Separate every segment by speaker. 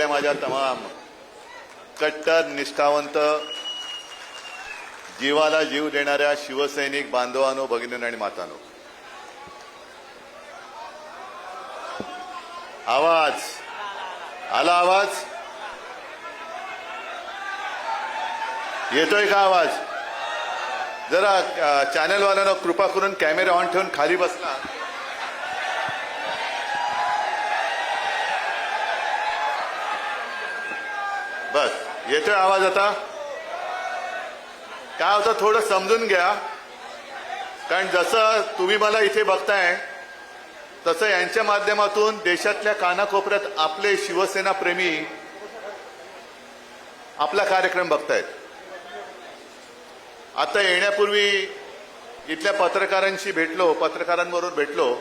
Speaker 1: असलेल्या माझ्या तमाम कट्टर निष्ठावंत जीवाला जीव देणाऱ्या शिवसैनिक बांधवांनो, भगिनींनो आणि मातांनो, आवाज आला? आवाज येतोय का? आवाज जरा चॅनलवाल्यांना कृपा करून कॅमेरा ऑन ठेवून खाली बसला. बस येतोय आवाज आता? काय होतं थोडं समजून घ्या, कारण जसं तुम्ही मला इथे बघताय तसं यांच्या माध्यमातून देशातल्या कानाकोपऱ्यात आपले शिवसेना प्रेमी आपला कार्यक्रम बघतायत. आता येण्यापूर्वी इथल्या पत्रकारांबरोबर भेटलो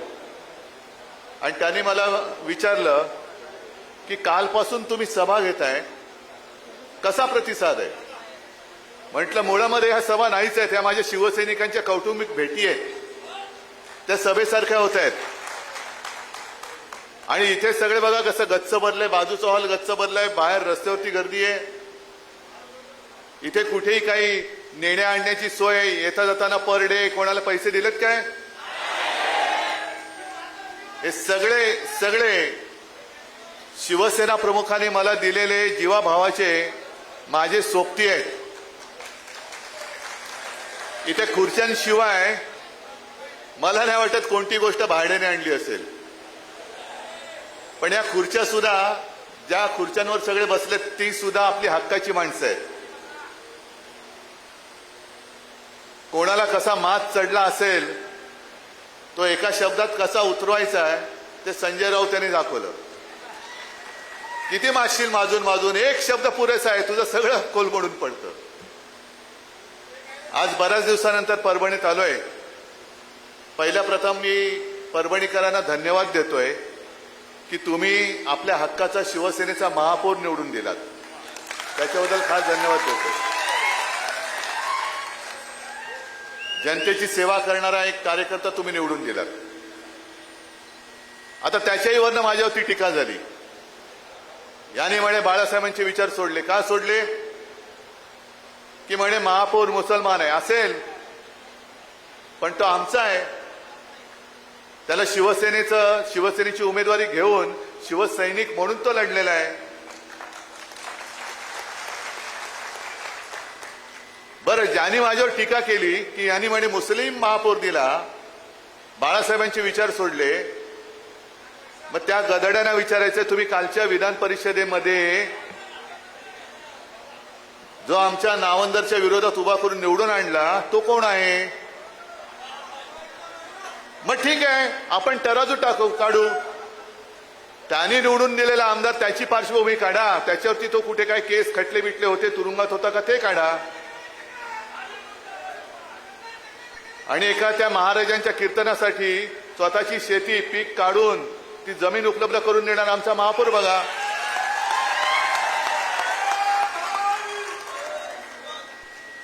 Speaker 1: आणि त्यांनी मला विचारलं की कालपासून तुम्ही सभा घेताय, कसा प्रतिसाद आहे? म्हटलं मुळामध्ये ह्या सभा नाहीच आहेत, ह्या माझ्या शिवसैनिकांच्या कौटुंबिक भेटी आहेत, त्या सभेसारख्या होत आहेत. आणि इथे सगळे बघा कसं गच्च भरलंय, बाजूचा हॉल गच्च भरलाय, बाहेर रस्त्यावरती गर्दी आहे. इथे कुठेही काही नेण्या आणण्याची सोय, येता जाताना पर डे कोणाला पैसे दिलेत काय? हे सगळे शिवसेना प्रमुखांनी मला दिलेले जीवाभावाचे माझे सोबती आहेत. इथे खुर्च्यांशिवाय मला नाही वाटत कोणती गोष्ट भाड्याने आणली असेल. पण या खुर्च्या सुद्धा, ज्या खुर्च्यांवर सगळे बसलेत, ती सुद्धा आपली हक्काची माणसं आहेत. कोणाला कसा मात चढला असेल, तो एका शब्दात कसा उतरवायचा आहे ते संजय राऊत यांनी दाखवलं. किती मारशील माजून एक शब्द पुरेसा आहे, तुझं सगळं कोलमडून पडतं. आज बऱ्याच दिवसानंतर परभणीत आलोय. पहिल्या प्रथम मी परभणीकरांना धन्यवाद देतोय की तुम्ही आपल्या हक्काचा शिवसेनेचा महापौर निवडून दिलात, त्याच्याबद्दल खास धन्यवाद देतोय. जनतेची सेवा करणारा एक कार्यकर्ता तुम्ही निवडून दिलात. आता त्याच्याही वरनं माझ्यावरती टीका झाली. याने म्हणे बाळासाहेबांचे विचार सोडले. का सोडले? की म्हणे महापौर मुसलमान आहे. असेल, पण तो आमचा आहे. त्याला शिवसेनेची उमेदवारी घेऊन शिवसैनिक म्हणून तो लढलेला आहे. बरं, ज्यांनी माझ्यावर टीका केली की यांनी म्हणे मुस्लिम महापौर दिला, बाळासाहेबांचे विचार सोडले, मग त्या गदड्यांना विचारायचं, तुम्ही कालच्या विधान परिषदेमध्ये जो आमच्या नावंदरच्या विरोधात उभा करून निवडून आणला, तो कोण आहे? मग ठीक आहे, आपण तराजू काढू. त्यांनी निवडून दिलेला आमदार, त्याची पार्श्वभूमी काढा, त्याच्यावरती तो कुठे काय केस खटले बिटले होते, तुरुंगात होता का, ते काढा. आणि एका त्या महाराजांच्या कीर्तनासाठी स्वतःची शेती पीक काढून ती जमीन उपलब्ध करून देणार आमचा महापौर बघा.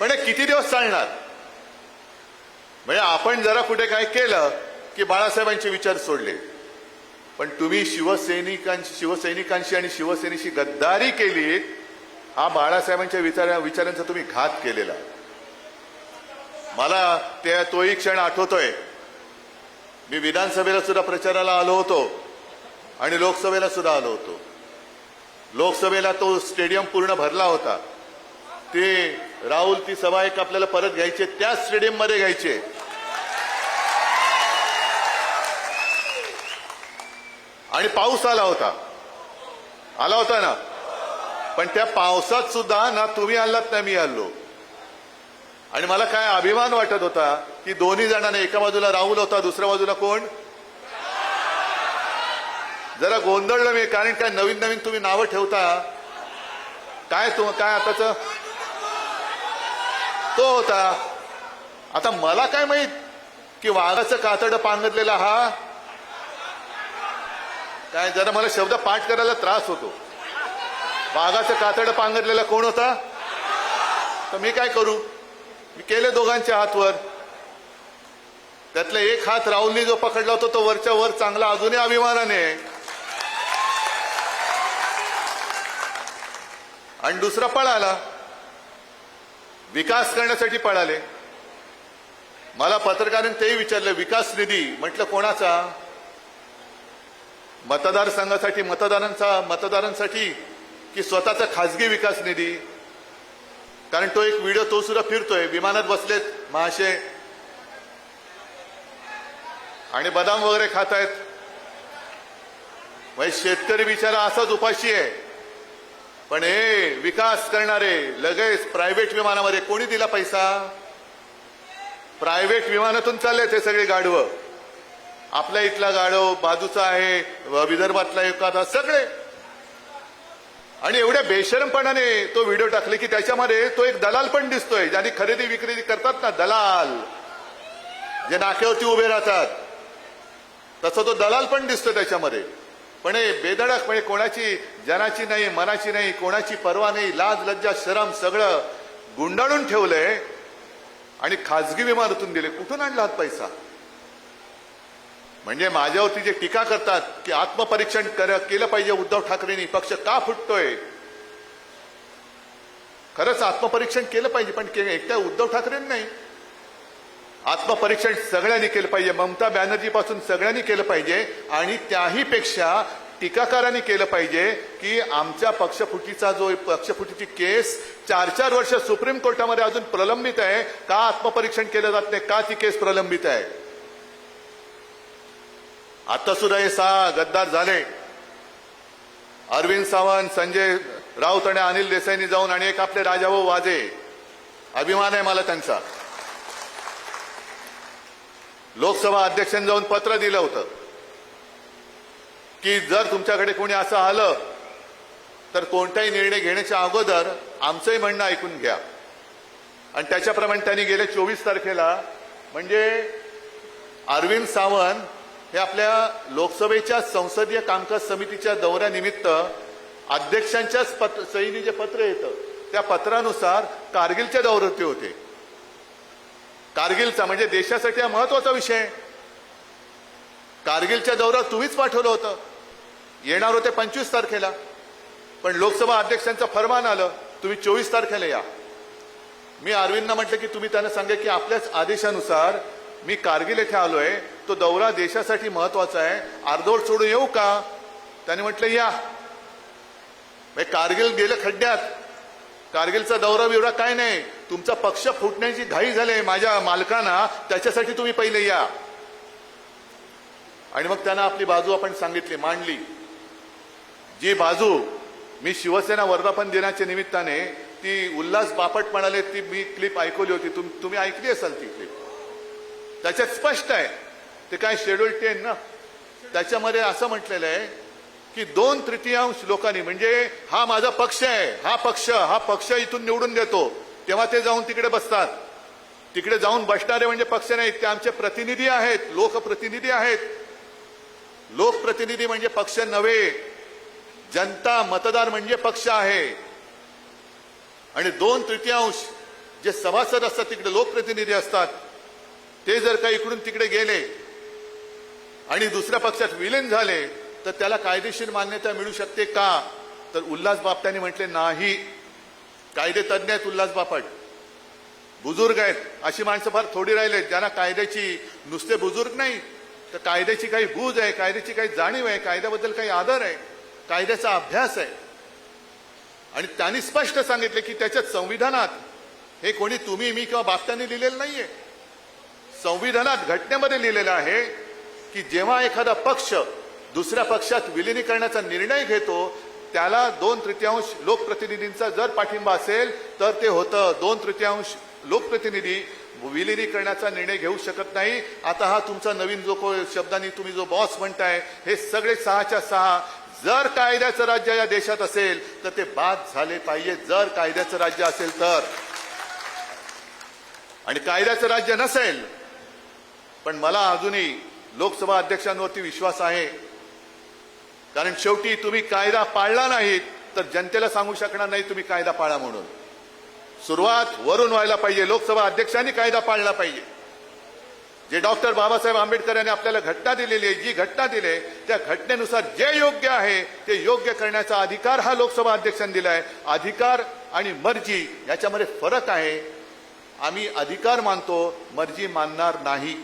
Speaker 1: पण किती दिवस चालणार? म्हणजे आपण जरा कुठे काय केलं की बाळासाहेबांचे विचार सोडले, पण तुम्ही शिवसैनिकांशी आणि शिवसेनेशी गद्दारी केलीत. हा बाळासाहेबांच्या विचारांचा तुम्ही घात केलेला. मला तोही क्षण आठवतोय. मी विधानसभेला सुद्धा प्रचाराला आलो होतो आणि लोकसभेला सुद्धा आलो होतो. लोकसभेला तो स्टेडियम पूर्ण भरला होता. ते राहुल, ती सभा एक आपल्याला परत घ्यायची, त्याच स्टेडियम मध्ये घ्यायचे. आणि पाऊस आला होता ना, पण त्या पावसात सुद्धा ना तुम्ही आलात ना मी आलो. आणि मला काय अभिमान वाटत होता की दोन्ही जणांना, एका बाजूला राहुल होता, दुसऱ्या बाजूला कोण? जरा गोंधळलं मी, कारण काय नवीन तुम्ही नावं ठेवता. काय आताच तो होता. आता मला काय माहित की वाघाचं कातडं पांघरलेला हा काय, जरा मला शब्द पाठ करायला त्रास होतो. वाघाचं कातडं पांघरलेला कोण होता? तर मी काय करू, मी केले दोघांच्या हातवर. त्यातला एक हात राहुलनी जो पकडला होता तो वरच्या वर चांगला, अजूनही अभिमानाने. आणि दुसरा पळाला, विकास करण्यासाठी पळाले. मला पत्रकारांनी तेही विचारलं, विकास निधी म्हटलं कोणाचा? मतदारसंघासाठी मतदारांसाठी की स्वतःचा खासगी विकास निधी? कारण तो एक व्हिडिओ तो सुद्धा फिरतोय, विमानात बसलेत महाशय आणि बदाम वगैरे खात आहेत. म्हणजे शेतकरी बिचारा असाच उपाशी आहे. पण हे विकास करणारे लगेच प्रायव्हेट विमानामध्ये, कोणी दिला पैसा? प्रायव्हेट विमानातून चालले ते सगळे गाढवं. आपल्या इथला गाढव, बाजूचा आहे विदर्भातला एखादा, सगळे. आणि एवढ्या बेशरमपणाने तो व्हिडिओ टाकले की त्याच्यामध्ये तो एक दलाल पण दिसतोय, ज्यांनी खरेदी विक्री करतात ना, दलाल जे नाक्यावरती उभे राहतात, तसं तो दलाल पण दिसतोय त्याच्यामध्ये. पण हे बेधडक, म्हणजे कोणाची जनाची नाही, मनाची नाही, कोणाची पर्वा नाही, लाज लज्जा शरम सगळं गुंडाळून ठेवलंय आणि खासगी विमानातून दिले. कुठून आणला हात पैसा? म्हणजे माझ्यावरती जे टीका करतात की आत्मपरीक्षण केलं पाहिजे उद्धव ठाकरेंनी, पक्ष का फुटतोय? खरंच आत्मपरीक्षण केलं पाहिजे, पण एकट्या उद्धव ठाकरेंनी नाही, आत्मपरीक्षण सगळ्यांनी केलं पाहिजे. ममता बॅनर्जी पासून सगळ्यांनी केलं पाहिजे. आणि त्याही पेक्षा टीकाकारांनी केलं पाहिजे की आमच्या पक्षफुटीचा जो पक्षफुटीची केस 4-4 वर्ष सुप्रीम कोर्टामध्ये अजून प्रलंबित आहे, का आत्मपरीक्षण केलं जात नाही? का ती केस प्रलंबित आहे? आता सुद्धा हे 6 गद्दार झाले, अरविंद सावंत, संजय राऊत आणि अनिल देसाईंनी जाऊन, आणि एक आपले राजाभाऊ वाजे, अभिमान आहे मला त्यांचा, लोकसभा अध्यक्षांनी जाऊन पत्र दिलं होतं की जर तुमच्याकडे कोणी असं आलं तर कोणताही निर्णय घेण्याच्या अगोदर आमचंही म्हणणं ऐकून घ्या. आणि त्याच्याप्रमाणे त्यांनी गेल्या 24 तारखेला, म्हणजे अरविंद सावंत हे आपल्या लोकसभेच्या संसदीय कामकाज समितीच्या दौऱ्यानिमित्त अध्यक्षांच्याच सहीने जे पत्र येतं त्या पत्रानुसार कारगिलच्या दौऱ्यावरती होते. कारगिलचा म्हणजे देशासाठी हा महत्वाचा विषय. कारगिलच्या दौऱ्यावर तुम्हीच पाठवलं होतं, येणार होते 25 तारखेला, पण लोकसभा अध्यक्षांचं फरमान आलं तुम्ही 24 तारखेला या. मी अरविंदना म्हटलं की तुम्ही त्यांना सांगा की आपल्याच आदेशानुसार मी कारगिल येथे आलोय, तो दौरा देशासाठी महत्वाचा आहे, अर्धवट सोडून येऊ का? त्यांनी म्हटलं या. कारगिल गेलं खड्ड्यात, कारगिलचा दौरा बिवरा काय नाही, तुमचा पक्ष फुटण्याची घाई झाली माझ्या मालकांना, त्याच्यासाठी तुम्ही पहिले या. आणि मग त्यांना आपली बाजू आपण सांगितली, मांडली. जी बाजू मी शिवसेना वर्धापन दिनाच्या निमित्ताने ती उल्हास बापट म्हणाले, ती मी क्लिप ऐकवली होती, तुम्ही ऐकली असाल ती क्लिप. त्याच्यात स्पष्ट आहे, ते काय शेड्यूल 10 ना, त्याच्यामध्ये असं म्हटलेलं आहे की 2/3 लोकांनी, म्हणजे हा माझा पक्ष आहे, हा पक्ष इथून निवडून देतो, तेव्हा ते जाऊन तिकडे बसतात. तिकडे जाऊन बसणारे म्हणजे पक्ष नाहीत, ते आमचे प्रतिनिधी आहेत, लोकप्रतिनिधी आहेत. लोकप्रतिनिधी म्हणजे पक्ष नव्हे, जनता मतदार म्हणजे पक्ष आहे. आणि 2/3 जे सभासद असतात तिकडे लोकप्रतिनिधी असतात, ते जर का इकडून तिकडे गेले आणि दुसऱ्या पक्षात विलीन झाले तर त्याला कायदेशीर मान्यता मिळू शकते का? तर उल्हास बापटांनी म्हटले नाही. कायदे तज्ञ आहेत उल्हास बापट, बुजुर्ग आहेत, अशी माणसं फार थोडी राहिलेत ज्यांना कायद्याची, नुसते बुजुर्ग नाही तर कायद्याची काही बूज आहे, कायद्याची काही जाणीव आहे, कायद्याबद्दल काही आदर आहे, कायद्याचा अभ्यास आहे. आणि त्यांनी स्पष्ट सांगितले की त्याच्यात संविधानात, हे कोणी तुम्ही मी किंवा बापटांनी लिहिलेलं नाहीये, संविधानात घटनेमध्ये लिहिलेलं आहे की जेव्हा एखादा पक्ष दुसऱ्या पक्षात विलिनीकरणाचा निर्णय घेतो त्याला 2/3 लोकप्रतिनिधींचा जर पाठिंबा असेल तर ते होतं. 2/3 लोकप्रतिनिधी विलिनीकरणाचा निर्णय घेऊ शकत नाही. आता हा तुमचा नवीन जो शब्दांनी तुम्ही जो बॉस म्हणताय, हे सगळे 6च्या 6 जर कायद्याचं राज्य या देशात असेल तर ते बाद झाले पाहिजे. जर कायद्याचं राज्य असेल तर, आणि कायद्याचं राज्य नसेल, पण मला अजूनही लोकसभा अध्यक्षांवरती विश्वास आहे. कारण शेवटी तुम्ही कायदा पाळला नाहीत तर जनतेला सांगू शकणार नाही तुम्ही कायदा पाळा म्हणून. सुरुवात वरून व्हायला पाहिजे, लोकसभा अध्यक्षांनी कायदा पाळला पाहिजे. जे डॉक्टर बाबासाहेब आंबेडकर यांनी आपल्याला घटना दिलेली आहे, जी घटना दिली त्या घटनेनुसार जे योग्य आहे ते योग्य करण्याचा अधिकार हा लोकसभा अध्यक्षांनी दिलाय. अधिकार आणि मर्जी याच्यामध्ये फरक आहे. आम्ही अधिकार मानतो, मर्जी मानणार नाही.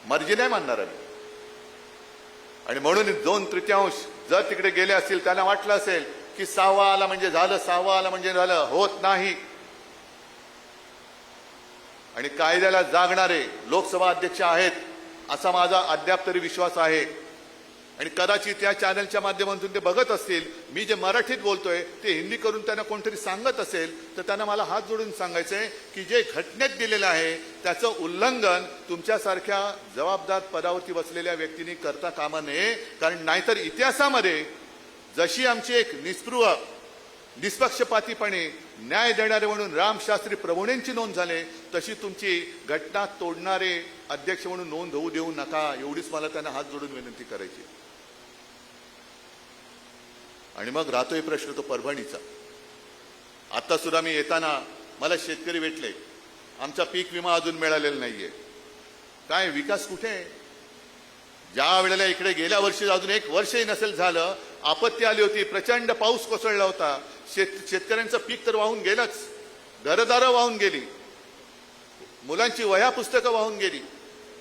Speaker 1: मर्जी नाही मानणार आम्ही. आणि म्हणून 2/3 जर तिकडे गेले असतील, त्यांना वाटलं असेल की 6वा आला म्हणजे झालं, 6वा आला म्हणजे झालं. होत नाही. आणि कायद्याला जागणारे लोकसभा अध्यक्ष आहेत असा माझा अद्याप तरी विश्वास आहे. आणि कदाचित त्या चॅनलच्या माध्यमातून ते बघत असतील. मी जे मराठीत बोलतोय ते हिंदी करून त्यांना कोणतरी सांगत असेल तर त्यांना मला हात जोडून सांगायचंय की जे घटनेत दिलेलं आहे त्याचं उल्लंघन तुमच्यासारख्या जबाबदार पदावरती बसलेल्या व्यक्तींनी करता कामा नये. कारण नाहीतर इतिहासामध्ये जशी आमची एक निस्पृह निष्पक्षपातीपणे न्याय देणारे म्हणून रामशास्त्री प्रभूणेंची नोंद झाली, तशी तुमची घटना तोडणारे अध्यक्ष म्हणून नोंद होऊ देऊ नका. एवढीच मला त्यांना हात जोडून विनंती करायची. आणि मग राहतोय प्रश्न तो परभणीचा. आता सुद्धा मी येताना मला शेतकरी भेटले, आमचा पीक विमा अजून मिळालेला नाहीये. काय विकास कुठे आहे? ज्या वेळेला इकडे गेल्या वर्षी अजून 1 वर्षही नसेल झालं, आपत्ती आली होती, प्रचंड पाऊस कोसळला होता, शेतकऱ्यांचं पीक तर वाहून गेलंच, घरदारं वाहून गेली, मुलांची वह्या पुस्तकं वाहून गेली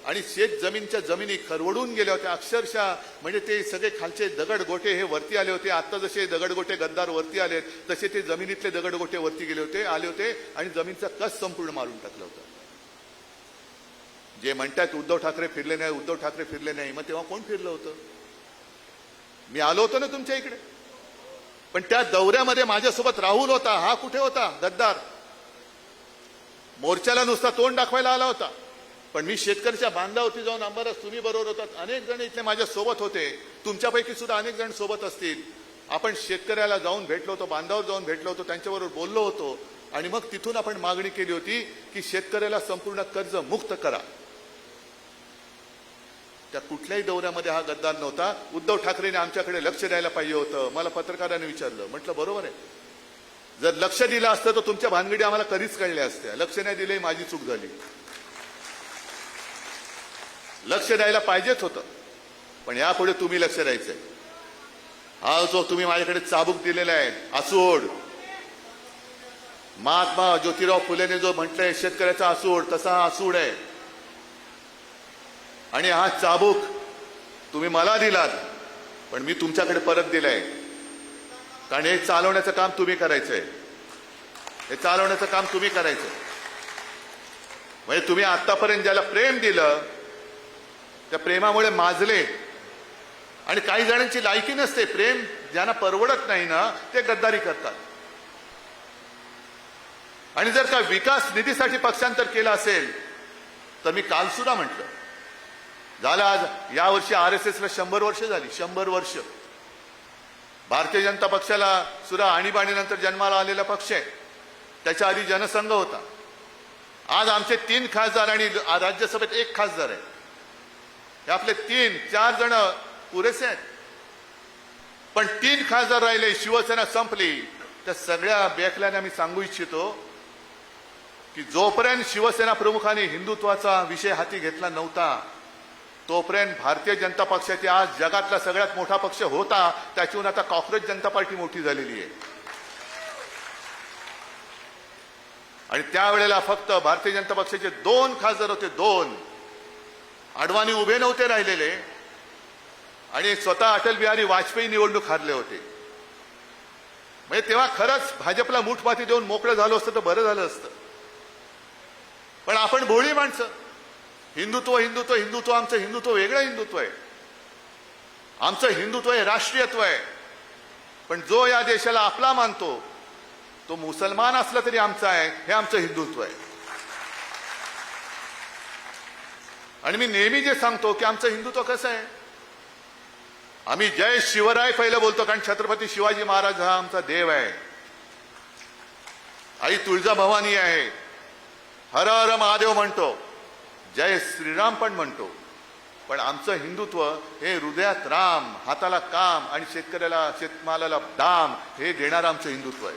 Speaker 1: आणि शेत जमीनच्या जमिनी खरवडून गेल्या होत्या अक्षरशः. म्हणजे ते सगळे खालचे दगडगोटे हे वरती आले होते. आता जसे दगडगोटे गद्दार वरती आलेत तसे ते जमिनीतले दगडगोटे वरती गेले होते आणि जमीनचा कस संपूर्ण मारून टाकला होता. जे म्हणतात उद्धव ठाकरे फिरले नाही, उद्धव ठाकरे फिरले नाही, मग तेव्हा कोण फिरलं होतं? मी आलो होतो ना तुमच्या इकडे. पण त्या दौऱ्यामध्ये माझ्यासोबत राहुल होता. हा कुठे होता? गद्दार. मोर्चाला नुसता तोंड दाखवायला आला होता. पण मी शेतकऱ्याच्या बांधावरती जाऊन अंबादास तुम्ही बरोबर होतात, अनेक जण इथले माझ्या सोबत होते, तुमच्यापैकी सुद्धा अनेक जण सोबत असतील. आपण शेतकऱ्याला जाऊन भेटलो होतो, बांधावर जाऊन भेटलो होतो, त्यांच्याबरोबर बोललो होतो आणि मग तिथून आपण मागणी केली होती की शेतकऱ्याला संपूर्ण कर्ज मुक्त करा. त्या कुठल्याही दौऱ्यामध्ये हा गद्दार नव्हता. उद्धव ठाकरेंनी आमच्याकडे लक्ष द्यायला पाहिजे होतं. मला पत्रकारांनी विचारलं, म्हटलं बरोबर आहे, जर लक्ष दिलं असतं तर तुमच्या भानगडी आम्हाला कधीच कळल्या असत्या. लक्ष नाही दिले, माझी चूक झाली. लक्ष द्यायला पाहिजेच होतं, पण यापुढे तुम्ही लक्ष द्यायचंय. हा जो तुम्ही माझ्याकडे चाबूक दिलेला आहे, आसूड, महात्मा ज्योतिराव फुलेने जो म्हटलंय शेतकऱ्याचा आसूड, तसा हा आसूड आहे. आणि हा चाबूक तुम्ही मला दिलात, पण मी तुमच्याकडे परत दिलाय. कारण हे चालवण्याचं काम तुम्ही करायचंय. हे चालवण्याचं काम तुम्ही करायचंय. म्हणजे तुम्ही आतापर्यंत ज्याला प्रेम दिलं त्या प्रेमामुळे माजले. आणि काही जणांची लायकी नसते. प्रेम ज्यांना परवडत नाही ना ते गद्दारी करतात. आणि जर का विकास निधीसाठी पक्षांतर केलं असेल तर मी काल सुद्धा म्हटलं, झालं आज यावर्षी RSSला 100 वर्ष झाली. 100 वर्ष. भारतीय जनता पक्षाला सुद्धा आणीबाणीनंतर जन्माला आलेला पक्ष आहे. त्याच्या आधी जनसंघ होता. आज आमचे 3 खासदार आणि राज्यसभेत 1 खासदार आहे. हे आपले 3-4 जण पुरेसे आहेत. पण 3 खासदार राहिले, शिवसेना संपली. त्या सगळ्या बेकल्याने आम्ही सांगू इच्छितो की जोपर्यंत शिवसेना प्रमुखांनी हिंदुत्वाचा विषय हाती घेतला नव्हता तोपर्यंत भारतीय जनता पक्षाची आज जगातला सगळ्यात मोठा पक्ष होता, त्याच्याहून आता कॉंग्रेस जनता पार्टी मोठी झालेली आहे. आणि त्यावेळेला फक्त भारतीय जनता पक्षाचे 2 खासदार होते. 2. अडवाणी उभे नव्हते राहिलेले आणि स्वतः अटल बिहारी वाजपेयी निवडणूक हारले होते. म्हणजे तेव्हा खरंच भाजपला मूठमाती देऊन मोकळं झालं असतं तर बरं झालं असतं. पण आपण भोळी माणसं. हिंदुत्व हिंदुत्व हिंदुत्व, आमचं हिंदुत्व वेगळं हिंदुत्व आहे. आमचं हिंदुत्व हे राष्ट्रीयत्व आहे. पण जो या देशाला आपला मानतो तो मुसलमान असला तरी आमचा आहे, हे आमचं हिंदुत्व आहे. आणि मी नेहमी जे सांगतो की आमचं हिंदुत्व कसं आहे, आम्ही जय शिवराय पहिलं बोलतो कारण छत्रपती शिवाजी महाराज हा आमचा देव आहे. आई तुळजाभवानी आहे. हर हर महादेव म्हणतो, जय श्रीराम पण म्हणतो. पण आमचं हिंदुत्व हे हृदयात राम, हाताला काम आणि शेतकऱ्याला शेतमालाला दाम हे देणारं आमचं हिंदुत्व आहे.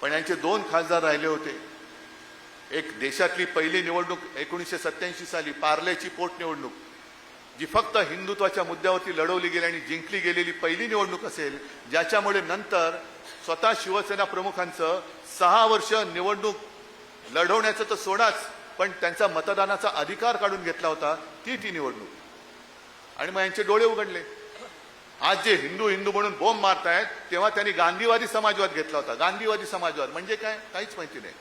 Speaker 1: पण यांचे 2 खासदार राहिले होते. एक देशातली पहिली निवडणूक 1987 साली पार्लेची पोटनिवडणूक जी फक्त हिंदुत्वाच्या मुद्द्यावरती लढवली गेली आणि जिंकली गेलेली पहिली निवडणूक असेल, ज्याच्यामुळे नंतर स्वतः शिवसेना प्रमुखांचं 6 वर्ष निवडणूक लढवण्याचं तर सोडाच, पण त्यांचा मतदानाचा अधिकार काढून घेतला होता, ती निवडणूक. आणि मग यांचे डोळे उघडले. आज जे हिंदू हिंदू म्हणून बोंब मारतायत, तेव्हा त्यांनी गांधीवादी समाजवाद घेतला होता. गांधीवादी समाजवाद म्हणजे काय, काहीच माहिती नाही.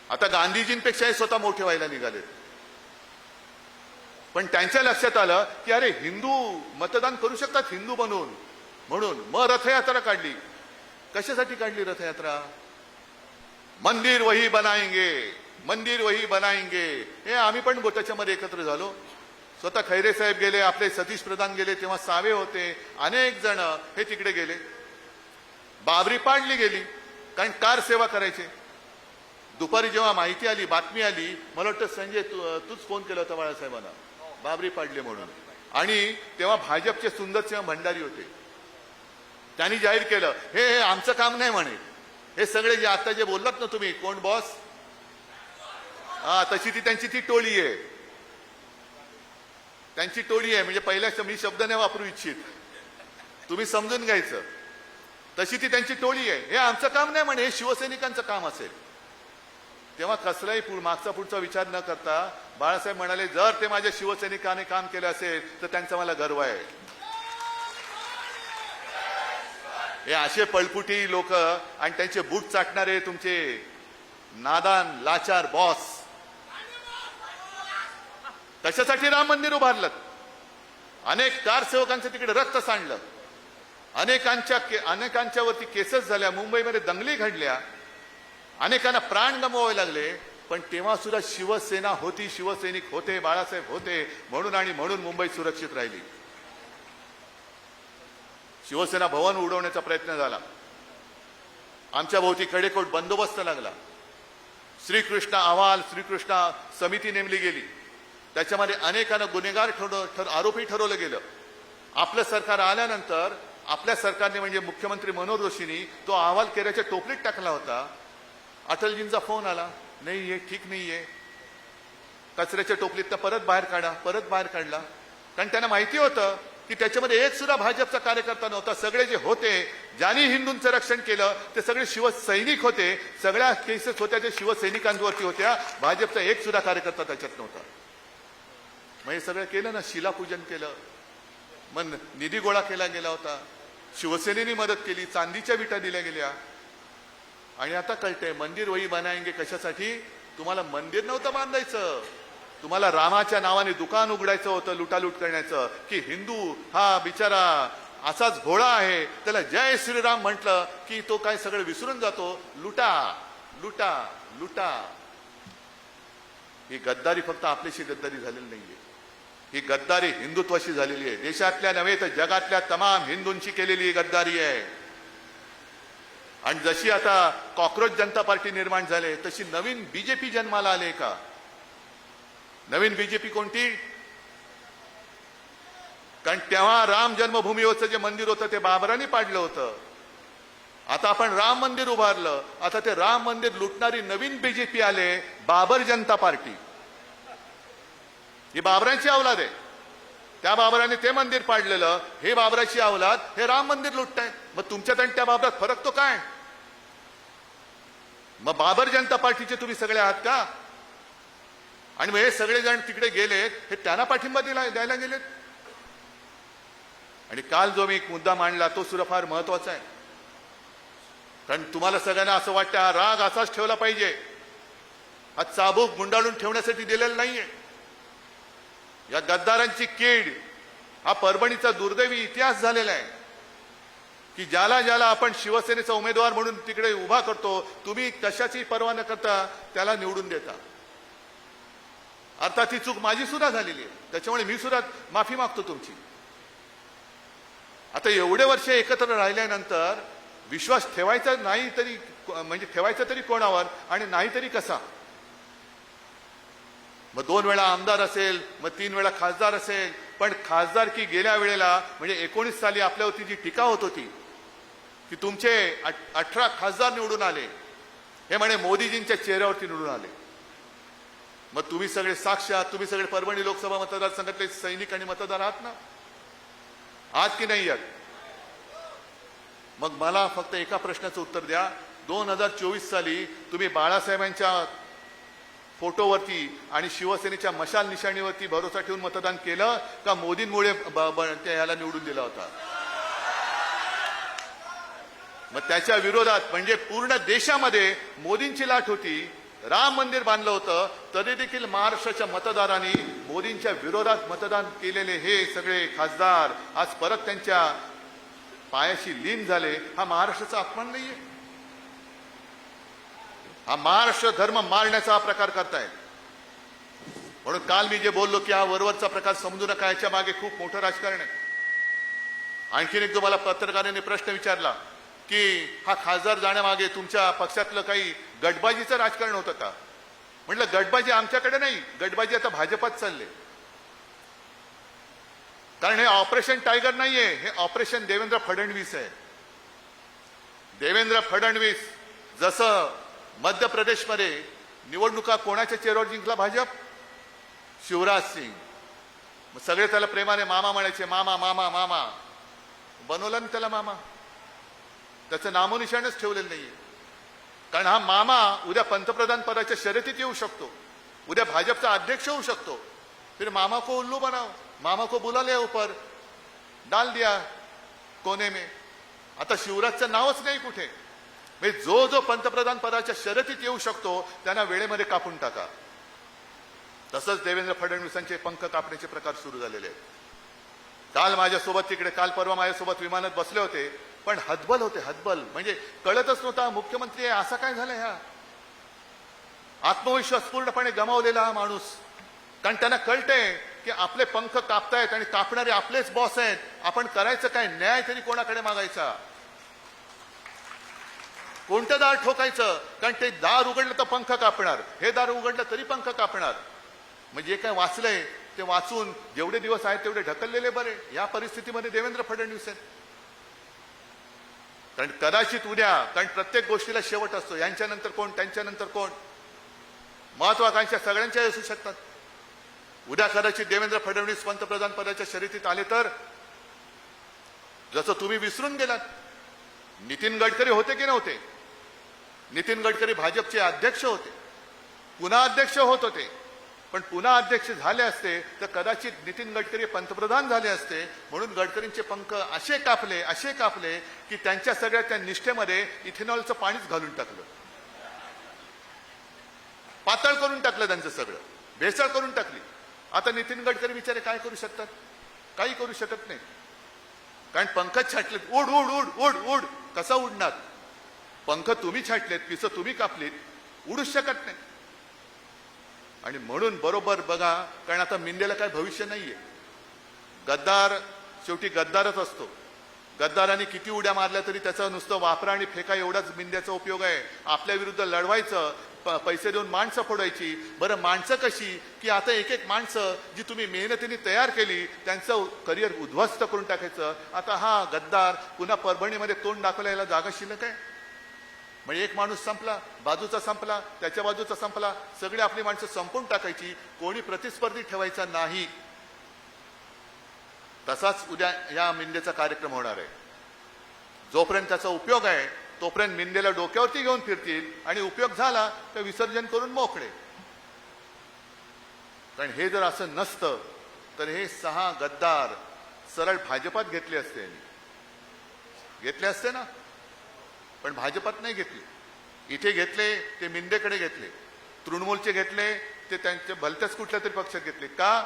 Speaker 1: आता गांधीजींपेक्षाही स्वतः मोठे व्हायला निघाले. पण त्यांच्या लक्षात आलं की अरे हिंदू मतदान करू शकतात हिंदू बनून, म्हणून मग रथयात्रा काढली. कशासाठी काढली रथयात्रा? मंदिर वही बनाएंगे, मंदिर वही बनाएंगे. हे आम्ही पण त्याच्यामध्ये एकत्र झालो. स्वतः खैरे साहेब गेले, आपले सतीश प्रधान गेले, तेव्हा सावे होते, अनेक जण हे तिकडे गेले. बाबरी पाडली गेली, कारण कार सेवा करायचे. दुपारी जेव्हा माहिती आली, बातमी आली, मला वाटतं संजय तूच फोन केला होता बाळासाहेबांना, बाबरी पाडली म्हणून. आणि तेव्हा भाजपचे सुंदरसिंह भंडारी होते. त्यांनी जाहीर केलं हे आमचं काम नाही म्हणे. हे सगळे जे आता जे बोललात ना तुम्ही, कोण बॉस, तशी त्यांची ती टोळी आहे. त्यांची टोळी आहे. म्हणजे पहिल्या मी शब्द नाही वापरू इच्छित, तुम्ही समजून घ्यायचं. तशी ती त्यांची टोळी आहे. हे आमचं काम नाही म्हणे, हे शिवसैनिकांचं काम असेल. तेव्हा कसलाही मागचा पुढचा विचार न करता बाळासाहेब म्हणाले, जर ते माझ्या शिवसैनिकाने काम केलं असेल तर त्यांचा मला गर्व आहे. हे असे पळपुटी लोक आणि त्यांचे बूट चाटणारे तुमचे नादान लाचार बॉस, कशासाठी राम मंदिर उभारलं? अनेक कारसेवकांचं तिकडे रक्त सांडलं, अनेकांच्यावरती केसेस झाल्या, मुंबईमध्ये दंगली घडल्या, अनेकांना प्राण गमवावे लागले. पण तेव्हा सुद्धा शिवसेना होती, शिवसैनिक होते, बाळासाहेब होते, म्हणून मुंबई सुरक्षित राहिली. शिवसेना भवन उडवण्याचा प्रयत्न झाला, आमच्या भोवती कडेकोट बंदोबस्त लागला. श्रीकृष्ण अहवाल, श्रीकृष्ण समिती नेमली गेली, त्याच्यामध्ये अनेकांना गुन्हेगार आरोपी ठरवलं गेलं. आपलं सरकार आल्यानंतर आपल्या सरकारने म्हणजे मुख्यमंत्री मनोहर जोशींनी तो अहवाल केऱ्याच्या टोपलीत टाकला होता. अटलजींचा फोन आला, नाहीये, ठीक नाहीये, कचऱ्याच्या टोपलीत परत बाहेर काढा. परत बाहेर काढला, कारण त्यांना माहिती होतं की त्याच्यामध्ये एक सुद्धा भाजपचा कार्यकर्ता नव्हता. सगळे जे होते, ज्यांनी हिंदूंचं रक्षण केलं ते सगळे शिवसैनिक होते. सगळ्या केसेस होत्या ते शिवसैनिकांवरती होत्या. भाजपचा एक सुद्धा कार्यकर्ता त्याच्यात नव्हता. मग हे सगळं केलं ना, शिलापूजन केलं, मग निधी गोळा केला गेला होता, शिवसेनेने मदत केली, चांदीच्या विटा दिल्या गेल्या. आणि आता कळतंय मंदिर वही बनाएंगे कशासाठी? तुम्हाला मंदिर नव्हतं बांधायचं, तुम्हाला रामाच्या नावाने दुकान उघडायचं होतं लुटालूट करण्याचं. की हिंदू हा बिचारा असाच भोळा आहे, त्याला जय श्रीराम म्हटलं की तो काय सगळं विसरून जातो. लुटा लुटा लुटा. ही गद्दारी फक्त आपल्याशी गद्दारी झालेली नाहीये, ही गद्दारी हिंदुत्वाशी झालेली आहे. देशातल्या नव्हे तर जगातल्या तमाम हिंदूंची केलेली ही गद्दारी आहे. आणि जशी आता कॉक्रोच जनता पार्टी निर्माण झाले, तशी नवीन बीजेपी जन्माला आले का? नवीन बीजेपी कोणती? कारण तेव्हा राम जन्मभूमीवरचं जे मंदिर होतं ते बाबरांनी पाडलं होतं. आता आपण राम मंदिर उभारलं, आता ते राम मंदिर लुटणारी नवीन बीजेपी आले, बाबर जनता पार्टी. ही बाबरांची अवलाद आहे. त्या बाबराने ते मंदिर पाडलेलं, हे बाबराची अवलाद हे राम मंदिर लुटताय. मग तुमच्यात आणि त्या बाबरात फरक तो काय? मग बाबर जनता पार्टीचे तुम्ही सगळे आहात का? आणि मग हे सगळे जण तिकडे गेलेत, हे त्यांना पाठिंबा द्यायला गेलेत. आणि काल जो मी एक मुद्दा मांडला तो सुद्धा फार महत्वाचा आहे. कारण तुम्हाला सगळ्यांना असं वाटतं हा राग असाच ठेवला पाहिजे, हा चाबूक गुंडाळून ठेवण्यासाठी दिलेला नाहीये. या गद्दारांची कीड हा परभणीचा दुर्दैवी इतिहास झालेला आहे की ज्याला आपण शिवसेनेचा उमेदवार म्हणून तिकडे उभा करतो, तुम्ही कशाची पर्वा न करता त्याला निवडून देता. अर्थात ही चूक माझी सुद्धा झालेली आहे, त्याच्यामुळे मी सुद्धा माफी मागतो तुमची. आता एवढे वर्ष एकत्र राहिल्यानंतर विश्वास ठेवायचा नाही तरी म्हणजे ठेवायचा तरी कोणावर आणि नाही तरी कसा? मग 2 वेळा आमदार असेल, मग 3 वेळा खासदार असेल, पण खासदार की गेल्या वेळेला म्हणजे 19 साली आपल्यावरती जी टीका होत होती की तुमचे 18 खासदार निवडून आले हे म्हणे मोदीजींच्या चेहऱ्यावरती निवडून आले. मग तुम्ही सगळे साक्ष आहात, तुम्ही सगळे परभणी लोकसभा मतदारसंघातले सैनिक आणि मतदार आहात ना, आहात की नाही आहात? मग मला फक्त एका प्रश्नाचं उत्तर द्या. 2024 साली तुम्ही बाळासाहेबांच्या फोटोवरती आणि शिवसेनेच्या मशाल निशाणीवरती भरोसा ठेवून मतदान केलं का मोदींमुळे याला निवडून दिला होता? मग त्याच्या विरोधात म्हणजे पूर्ण देशामध्ये मोदींची लाट होती, राम मंदिर बांधलं होतं, तरी देखील महाराष्ट्राच्या मतदारांनी मोदींच्या विरोधात मतदान केलेले हे सगळे खासदार आज परत त्यांच्या पायाशी लीन झाले. हा महाराष्ट्राचा अपमान नाहीये? हा महाराष्ट्र धर्म मारण्याचा हा प्रकार करताय. म्हणून काल मी जे बोललो की हा वरवरचा प्रकार समजू नका, याच्या मागे खूप मोठं राजकारण आहे. आणखीन एक तुम्हाला पत्रकारांनी प्रश्न विचारला की हा खासदार जाण्यामागे तुमच्या पक्षातलं काही गटबाजीचं राजकारण होतं का? म्हटलं गटबाजी आमच्याकडे नाही, गटबाजी आता भाजपात चालले. कारण हे ऑपरेशन टायगर नाहीये, हे ऑपरेशन देवेंद्र फडणवीस आहे. देवेंद्र फडणवीस जसं मध्य प्रदेशमध्ये निवडणुका कोणाच्या चेहऱ्यावर जिंकला? भाजप, शिवराज सिंग. मग सगळे त्याला प्रेमाने मामा म्हणायचे, मामा मामा मामा. बनवला ना त्याला मामा, त्याचं नामोनिशाणच ठेवलेलं नाहीये. कारण हा मामा उद्या पंतप्रधान पदाच्या शर्यतीत येऊ शकतो, उद्या भाजपचा अध्यक्ष होऊ शकतो. फिर मामा को उल्लू बनाओ, मामा को बुला लिया ऊपर, डाल दिया कोने में. आता शिवराजचं नावच नाही कुठे. म्हणजे जो जो पंतप्रधान पदाच्या शर्यतीत येऊ शकतो त्यांना वेळेमध्ये कापून टाका. तसंच देवेंद्र फडणवीसांचे पंख कापण्याचे प्रकार सुरू झालेले आहेत. काल माझ्यासोबत तिकडे, काल परवा माझ्यासोबत विमानात बसले होते, पण हतबल होते, हतबल. म्हणजे कळतच नव्हता मुख्यमंत्री आहे असं काय झालं. ह्या आत्मविश्वास पूर्णपणे गमावलेला हा माणूस. कारण त्यांना कळतंय की आपले पंख कापतायत आणि कापणारे आपलेच बॉस आहेत. आपण करायचं काय? न्याय तरी कोणाकडे मागायचा? कोणतं दार ठोकायचं? कारण ते दार उघडलं तर पंख कापणार, हे दार उघडलं तरी पंख कापणार. म्हणजे जे काय वाचलंय ते वाचून जेवढे दिवस आहेत तेवढे ढकललेले बरे. या परिस्थितीमध्ये देवेंद्र फडणवीस आहेत. कारण कदाचित उद्या, कारण प्रत्येक गोष्टीला शेवट असतो, यांच्यानंतर कोण, त्यांच्यानंतर कोण, महत्वाकांक्षा सगळ्यांच्या असू शकतात. उद्या कदाचित देवेंद्र फडणवीस पंतप्रधान पदाच्या शर्यतीत आले तर, जसं तुम्ही विसरून गेलात, नितीन गडकरी होते की नव्हते? नितीन गडकरी भाजपचे अध्यक्ष होते, पुन्हा अध्यक्ष होत होते. पण पुन्हा अध्यक्ष झाले असते तर कदाचित नितीन गडकरी पंतप्रधान झाले असते. म्हणून गडकरींचे पंख असे कापले की त्यांच्या सगळ्या त्या निष्ठेमध्ये इथेनॉलचं पाणीच घालून टाकलं, पातळ करून टाकलं, त्यांचं सगळं भेसळ करून टाकली. आता नितीन गडकरी बिचारे काय करू शकतात? काही करू शकत नाही. कारण पंखच छाटलेत. उड उड उड उड उड. कसा उडणार? पंख तुम्ही छाटलेत, पिसं तुम्ही कापलीत, उडूच शकत नाही. आणि म्हणून बरोबर बघा, कारण आता मिंदेला काय भविष्य नाहीये. गद्दार शेवटी गद्दारच असतो. गद्दारांनी किती उड्या मारल्या तरी त्याचं नुसतं वापरा आणि फेका एवढाच मिंद्याचा उपयोग आहे. आपल्या विरुद्ध लढवायचं, पैसे देऊन माणसं फोडायची. बरं माणसं कशी की आता एक एक माणसं जी तुम्ही मेहनतीने तयार केली त्यांचं करिअर उद्ध्वस्त करून टाकायचं. आता हा गद्दार पुन्हा परभणीमध्ये तोंड दाखवायला याला जागा शिल्लक आहे? म्हणजे एक माणूस संपला, बाजूचा संपला, त्याच्या बाजूचा संपला, सगळी आपली माणसं संपून टाकायची, कोणी प्रतिस्पर्धी ठेवायचा नाही. तसाच उद्या या मिंदेचा कार्यक्रम होणार आहे. जोपर्यंत त्याचा उपयोग आहे तोपर्यंत मिंदेला डोक्यावरती घेऊन फिरतील आणि उपयोग झाला तर विसर्जन करून मोकळे. कारण हे जर असं नसतं तर हे 6 गद्दार सरळ भाजपात घेतले असते ना. पण भाजपात नाही घेतले. इथे घेतले ते मिंदेकडे घेतले, तृणमूलचे घेतले ते त्यांच्या भलत्याच कुठल्या तरी पक्षात घेतले. का?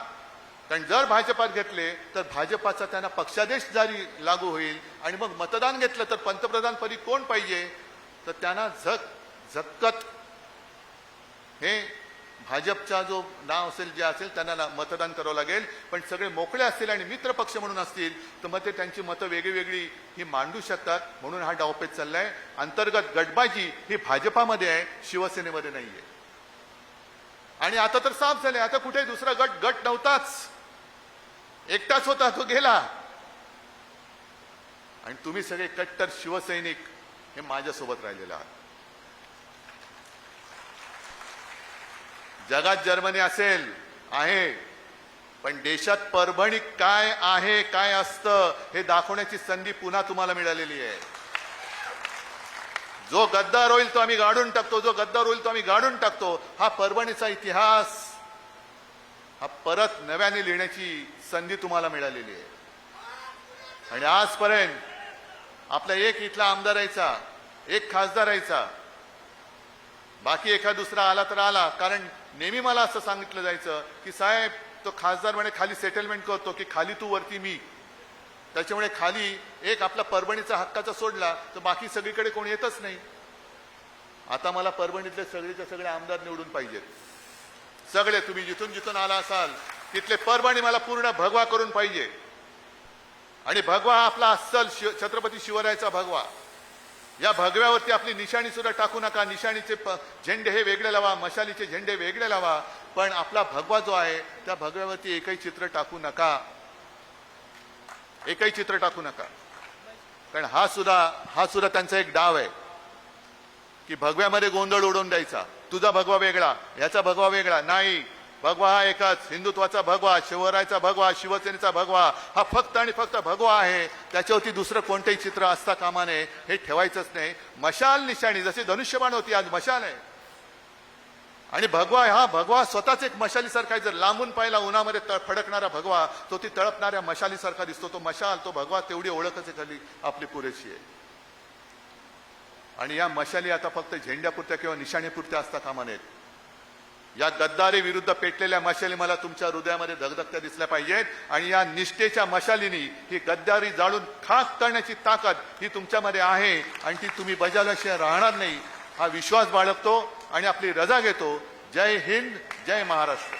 Speaker 1: कारण जर भाजपात घेतले तर भाजपाचा त्यांना पक्षादेश जारी लागू होईल आणि मग मतदान घेतलं तर पंतप्रधानपदी कोण पाहिजे तर त्यांना झक्कत हे भाजपचा जो नाव असेल, जे असेल त्यांना मतदान करावं लागेल. पण सगळे मोकळे असतील आणि मित्र पक्ष म्हणून असतील तर मग ते त्यांची मतं वेगळी ही मांडू शकतात. म्हणून हा डावपेच चाललाय. अंतर्गत गटबाजी ही भाजपामध्ये आहे, शिवसेनेमध्ये नाहीये. आणि आता तर साफ झाले, आता कुठे दुसरा गट नव्हताच, एकटाच होता, तो गेला. आणि तुम्ही सगळे कट्टर शिवसैनिक हे माझ्यासोबत राहिलेले आहात. जगात जर्मनी असेल आहे, पण देशात परभणी काय आहे, काय असतं हे दाखवण्याची संधी पुन्हा तुम्हाला मिळालेली आहे. जो गद्दार होईल तो आम्ही गाडून टाकतो, जो गद्दार होईल तो आम्ही गाडून टाकतो. हा परभणीचा इतिहास हा परत नव्याने लिहिण्याची संधी तुम्हाला मिळालेली आहे. आणि आजपर्यंत आपला एक इथला आमदार यायचा, एक खासदार यायचा, बाकी एखाद दुसरा आला तर आला. कारण नेहमी मला असं सांगितलं जायचं की साहेब तो खासदार म्हणे खाली सेटलमेंट करतो, की खाली तू वरती मी. त्याच्यामुळे खाली एक आपला परभणीचा हक्काचा सोडला तर बाकी सगळीकडे कोणी येतच नाही. आता मला परभणीतले सगळेचे सगळे आमदार निवडून पाहिजेत. सगळे तुम्ही जिथून जिथून आला असाल तिथले परभणी मला पूर्ण भगवा करून पाहिजे. आणि भगवा हा आपला अस्सल छत्रपती शिवरायाचा भगवा. या भगव्यावरती आपली निशाणी सुद्धा टाकू नका. निशाणीचे झेंडे हे वेगळे लावा, मशालीचे झेंडे वेगळे लावा, पण आपला भगवा जो आहे त्या भगव्यावरती एकही चित्र टाकू नका, एकही चित्र टाकू नका. कारण हा सुद्धा त्यांचा एक डाव आहे की भगव्यामध्ये गोंधळ उडवून द्यायचा. तुझा भगवा वेगळा, याचा भगवा वेगळा. नाही, भगवा हा एकच, हिंदुत्वाचा भगवा, शिवरायाचा भगवा, शिवसेनेचा भगवा हा फक्त आणि फक्त भगवा आहे. त्याच्यावरती दुसरं कोणतेही चित्र असता कामा नये, हे ठेवायचंच नाही. मशाल निशाणी जशी धनुष्यबाण होती, आज मशाल आहे. आणि भगवा हा भगवा स्वतःच एक मशालीसारखा, जर लांबून पाहिला उन्हामध्ये फडकणारा भगवा तो ती तळपणाऱ्या मशालीसारखा दिसतो. तो मशाल, तो भगवा, तेवढी ओळखच खाली आपली पुरेशी आहे. आणि या मशाली आता फक्त झेंड्यापुरत्या किंवा निशाणीपुरत्या असता कामा नयेत. या गद्दारी विरुद्ध पेटलेल्या मशाली मला तुमच्या हृदयामध्ये धगधगत्या दिसल्या पाहिजेत. आणि या निष्ठेच्या मशालीनी ही गद्दारी जाळून खाक करण्याची ताकद ही तुमच्यामध्ये आहे आणि ती तुम्ही बजावल्याशिवाय राहणार नाही, हा विश्वास बाळगतो आणि आपली रजा घेतो. जय हिंद, जय महाराष्ट्र.